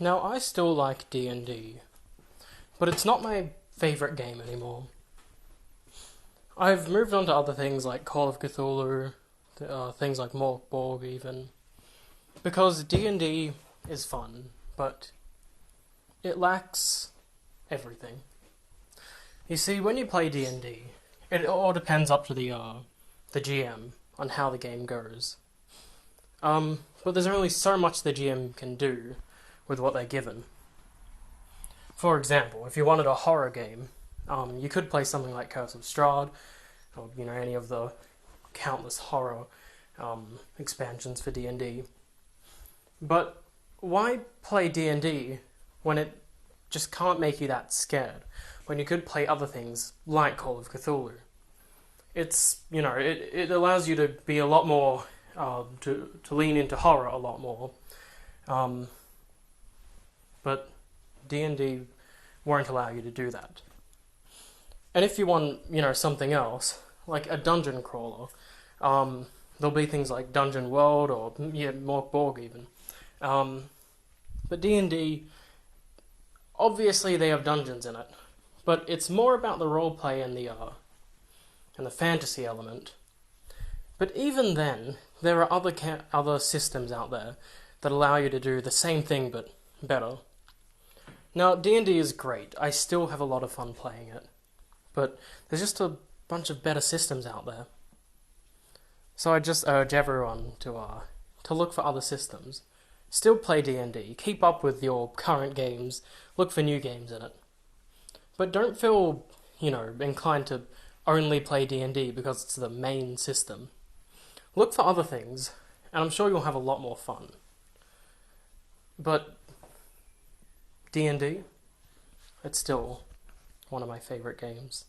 Now, I still like D&D, but it's not my favourite game anymore. I've moved on to other things like Call of Cthulhu, things like Mork Borg even, because D&D is fun, but it lacks everything. You see, when you play D&D, it all depends up to the GM on how the game goes. But there's only so much the GM can do with what they're given. For example, if you wanted a horror game, you could play something like Curse of Strahd, or any of the countless horror expansions for D&D. But why play D&D when it just can't make you that scared? When you could play other things like Call of Cthulhu. It allows you to be a lot more to lean into horror a lot more. But D&D won't allow you to do that. And if you want, something else, like a dungeon crawler, there'll be things like Dungeon World or Mork Borg even. But D&D, obviously they have dungeons in it, but it's more about the roleplay and the fantasy element. But even then, there are other systems out there that allow you to do the same thing but better. Now, D&D is great. I still have a lot of fun playing it. But there's just a bunch of better systems out there. So I just urge everyone to look for other systems. Still play D&D. Keep up with your current games. Look for new games in it. But don't feel, inclined to only play D&D because it's the main system. Look for other things, and I'm sure you'll have a lot more fun. But D&D, it's still one of my favourite games.